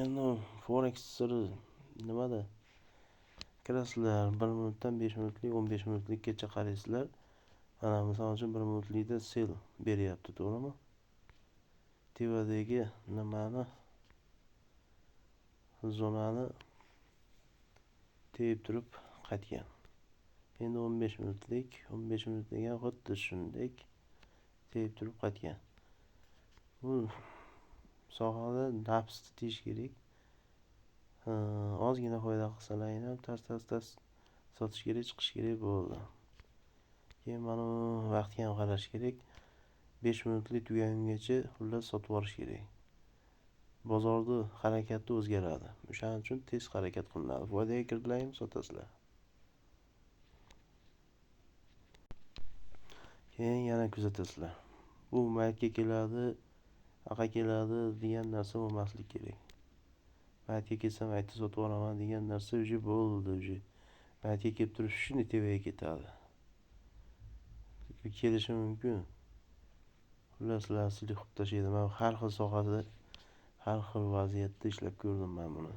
Endi forex siri nimada? Kirasizlar 1 minutdan 5 minutlik, 15 minutlikgacha qaraysizlar. Mana misol uchun 1 minutlikda sell beryapti, to'g'rimi? Tevadagi nimani zonani tepib turib qaytgan. Endi 15 minutlik ham xuddi shunday tepib turib qaytgan. Bu sohada nafsni tiyish kerak. Ozgina foyda qilsalar ham tas sotish kerak, chiqish kerak bo'ldi. Keyin mana vaqtga ham qarash kerak. 5 minutlik tugagungacha xullas sotib olish kerak. Bozorda harakati o'zgaradi. O'shaning uchun tez harakat qilinadi. Foydaga kirdilarmi, sotasizlar. Keyin yana kuzatasizlar. Bu maytga keladi, aqa keladi degan narsa bo'lmaslik kerak. Maytga kelsa maytni sotib olaman degan narsa bo'ldi. Maytga kelib turib shuni tevaga ketadi. Kelishi mumkin. Xullas silib tashlaydi. Men har xil sohada, har xil vaziyatda ishlab ko'rdim men buni.